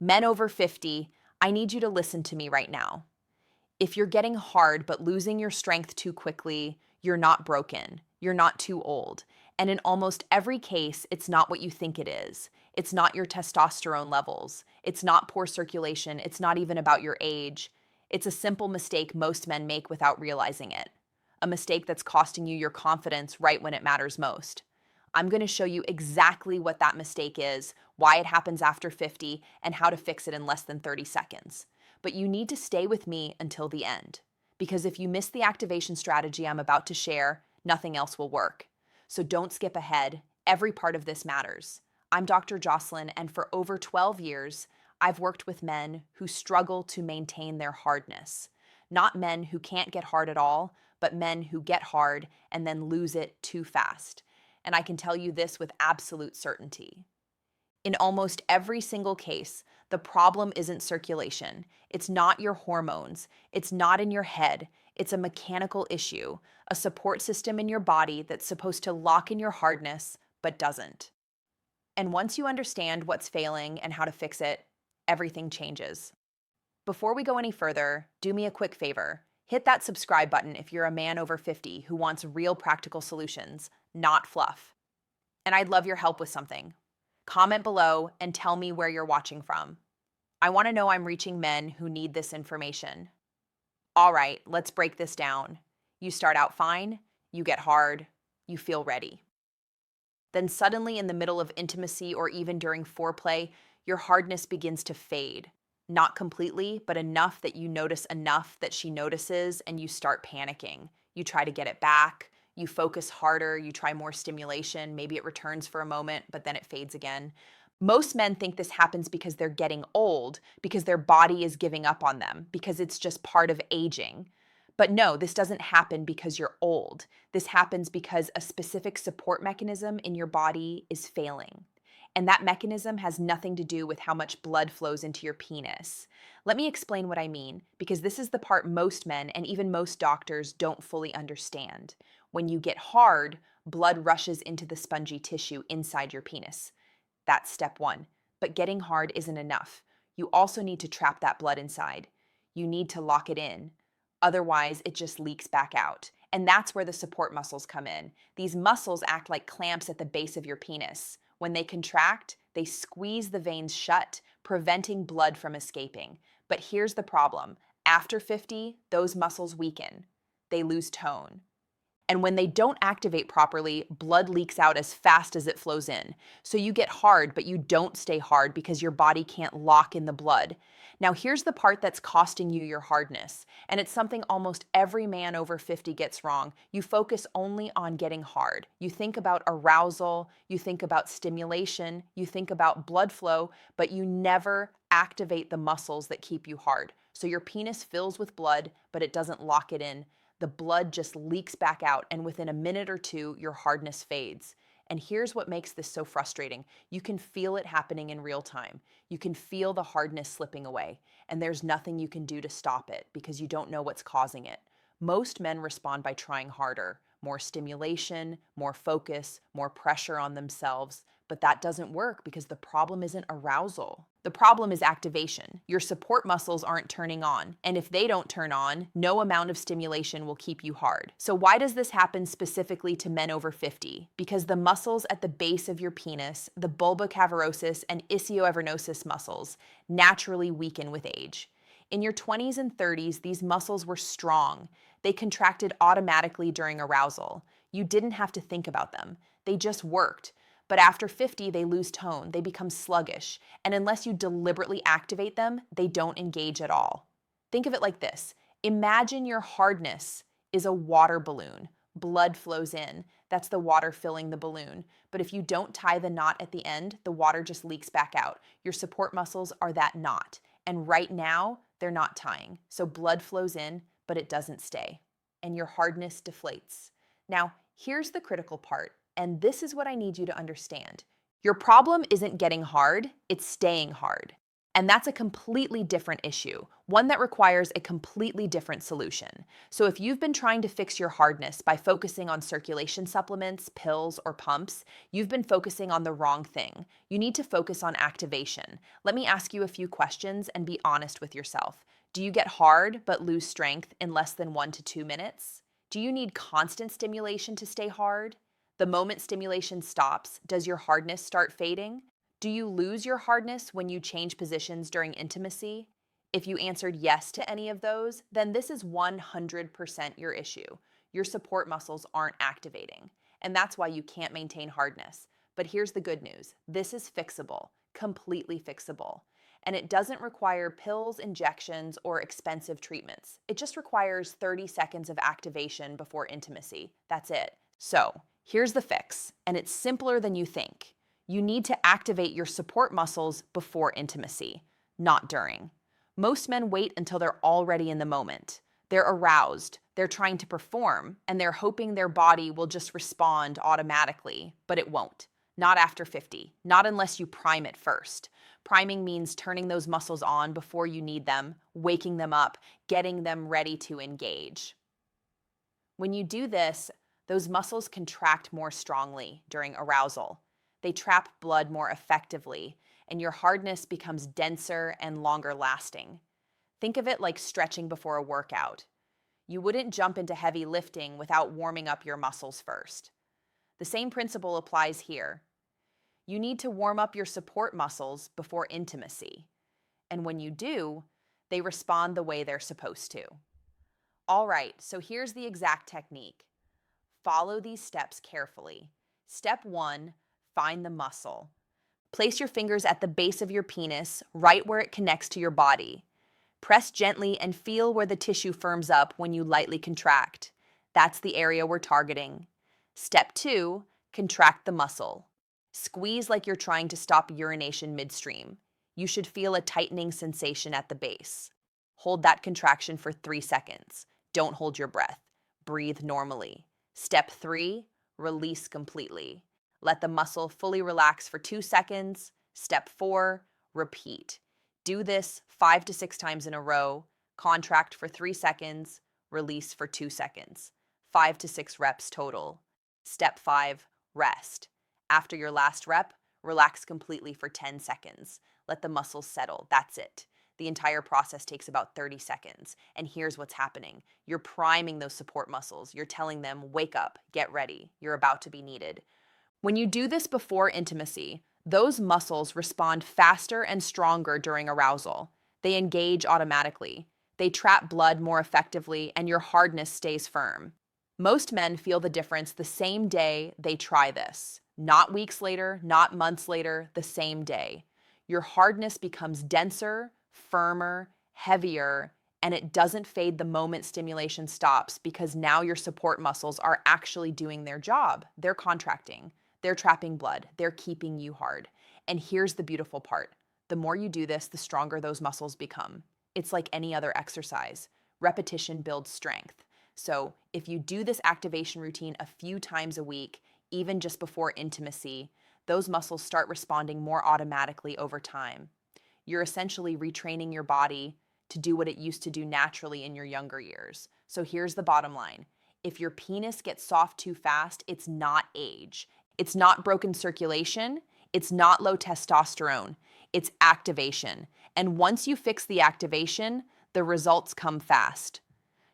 Men over 50, I need you to listen to me right now. If you're getting hard but losing your strength too quickly, you're not broken. You're not too old. And in almost every case, it's not what you think it is. It's not your testosterone levels. It's not poor circulation. It's not even about your age. It's a simple mistake most men make without realizing it. A mistake that's costing you your confidence right when it matters most. I'm going to show you exactly what that mistake is, why it happens after 50, and how to fix it in less than 30 seconds. But you need to stay with me until the end. Because if you miss the activation strategy I'm about to share, nothing else will work. So don't skip ahead. Every part of this matters. I'm Dr. Jocelyn, and for over 12 years, I've worked with men who struggle to maintain their hardness. Not men who can't get hard at all, but men who get hard and then lose it too fast. And I can tell you this with absolute certainty. In almost every single case, the problem isn't circulation. It's not your hormones. It's not in your head. It's a mechanical issue, a support system in your body that's supposed to lock in your hardness, but doesn't. And once you understand what's failing and how to fix it, everything changes. Before we go any further, do me a quick favor. Hit that subscribe button if you're a man over 50 who wants real practical solutions, not fluff. And I'd love your help with something. Comment below and tell me where you're watching from. I want to know I'm reaching men who need this information. All right, let's break this down. You start out fine, you get hard, you feel ready. Then suddenly in the middle of intimacy or even during foreplay, your hardness begins to fade. Not completely, but enough that you notice enough that she notices and you start panicking. You try to get it back. You focus harder, you try more stimulation, maybe it returns for a moment, but then it fades again. Most men think this happens because they're getting old, because their body is giving up on them, because it's just part of aging. But no, this doesn't happen because you're old. This happens because a specific support mechanism in your body is failing. And that mechanism has nothing to do with how much blood flows into your penis. Let me explain what I mean, because this is the part most men and even most doctors don't fully understand. When you get hard, blood rushes into the spongy tissue inside your penis. That's step one. But getting hard isn't enough. You also need to trap that blood inside. You need to lock it in. Otherwise, it just leaks back out. And that's where the support muscles come in. These muscles act like clamps at the base of your penis. When they contract, they squeeze the veins shut, preventing blood from escaping. But here's the problem. After 50, those muscles weaken. They lose tone. And when they don't activate properly, blood leaks out as fast as it flows in. So you get hard, but you don't stay hard because your body can't lock in the blood. Now here's the part that's costing you your hardness, and it's something almost every man over 50 gets wrong. You focus only on getting hard. You think about arousal, you think about stimulation, you think about blood flow, but you never activate the muscles that keep you hard. So your penis fills with blood, but it doesn't lock it in. The blood just leaks back out, and within a minute or two, your hardness fades. And here's what makes this so frustrating. You can feel it happening in real time. You can feel the hardness slipping away, and there's nothing you can do to stop it because you don't know what's causing it. Most men respond by trying harder, more stimulation, more focus, more pressure on themselves, but that doesn't work because the problem isn't arousal. The problem is activation. Your support muscles aren't turning on, and if they don't turn on, no amount of stimulation will keep you hard. So why does this happen specifically to men over 50? Because the muscles at the base of your penis, the bulba cavernosus and ischiavernosus muscles, naturally weaken with age. In your 20s and 30s, these muscles were strong. They contracted automatically during arousal. You didn't have to think about them. They just worked. But after 50, they lose tone, they become sluggish, and unless you deliberately activate them, they don't engage at all. Think of it like this. Imagine your hardness is a water balloon. Blood flows in. That's the water filling the balloon. But if you don't tie the knot at the end, the water just leaks back out. Your support muscles are that knot. And right now, they're not tying. So blood flows in, but it doesn't stay. And your hardness deflates. Now, here's the critical part. And this is what I need you to understand. Your problem isn't getting hard, it's staying hard. And that's a completely different issue, one that requires a completely different solution. So if you've been trying to fix your hardness by focusing on circulation supplements, pills, or pumps, you've been focusing on the wrong thing. You need to focus on activation. Let me ask you a few questions and be honest with yourself. Do you get hard but lose strength in less than 1 to 2 minutes? Do you need constant stimulation to stay hard? The moment stimulation stops, does your hardness start fading? Do you lose your hardness when you change positions during intimacy? If you answered yes to any of those, then this is 100% your issue. Your support muscles aren't activating, and that's why you can't maintain hardness. But here's the good news. This is fixable, completely fixable. And it doesn't require pills, injections, or expensive treatments. It just requires 30 seconds of activation before intimacy. That's it. So, here's the fix, and it's simpler than you think. You need to activate your support muscles before intimacy, not during. Most men wait until they're already in the moment. They're aroused, they're trying to perform, and they're hoping their body will just respond automatically, but it won't. Not after 50, not unless you prime it first. Priming means turning those muscles on before you need them, waking them up, getting them ready to engage. When you do this, those muscles contract more strongly during arousal. They trap blood more effectively, and your hardness becomes denser and longer lasting. Think of it like stretching before a workout. You wouldn't jump into heavy lifting without warming up your muscles first. The same principle applies here. You need to warm up your support muscles before intimacy. And when you do, they respond the way they're supposed to. All right, so here's the exact technique. Follow these steps carefully. Step 1, find the muscle. Place your fingers at the base of your penis, right where it connects to your body. Press gently and feel where the tissue firms up when you lightly contract. That's the area we're targeting. Step 2, contract the muscle. Squeeze like you're trying to stop urination midstream. You should feel a tightening sensation at the base. Hold that contraction for 3 seconds. Don't hold your breath. Breathe normally. Step 3, release completely. Let the muscle fully relax for 2 seconds. Step 4, repeat. Do this 5 to 6 times in a row. Contract for 3 seconds. Release for 2 seconds. 5 to 6 reps total. Step 5, rest. After your last rep, relax completely for 10 seconds. Let the muscles settle. That's it. The entire process takes about 30 seconds. And here's what's happening. You're priming those support muscles. You're telling them, wake up, get ready. You're about to be needed. When you do this before intimacy, those muscles respond faster and stronger during arousal. They engage automatically. They trap blood more effectively, and your hardness stays firm. Most men feel the difference the same day they try this. Not weeks later, not months later, the same day. Your hardness becomes denser, firmer, heavier, and it doesn't fade the moment stimulation stops because now your support muscles are actually doing their job. They're contracting. They're trapping blood. They're keeping you hard. And here's the beautiful part. The more you do this, the stronger those muscles become. It's like any other exercise. Repetition builds strength. So if you do this activation routine a few times a week, even just before intimacy, those muscles start responding more automatically over time. You're essentially retraining your body to do what it used to do naturally in your younger years. So here's the bottom line. If your penis gets soft too fast, it's not age. It's not broken circulation. It's not low testosterone. It's activation. And once you fix the activation, the results come fast.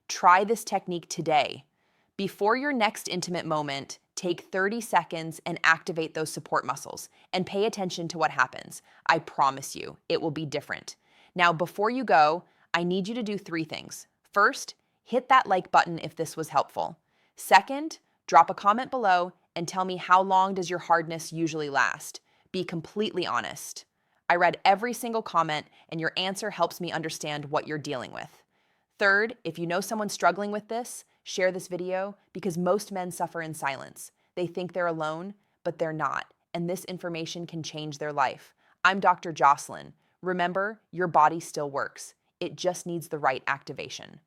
Try this technique today. Before your next intimate moment, take 30 seconds and activate those support muscles and pay attention to what happens. I promise you, it will be different. Now, before you go, I need you to do 3 things. First, hit that like button if this was helpful. Second, drop a comment below and tell me how long does your hardness usually last. Be completely honest. I read every single comment and your answer helps me understand what you're dealing with. Third, if you know someone struggling with this, share this video because most men suffer in silence. They think they're alone, but they're not, and this information can change their life. I'm Dr. Jocelyn. Remember, your body still works. It just needs the right activation.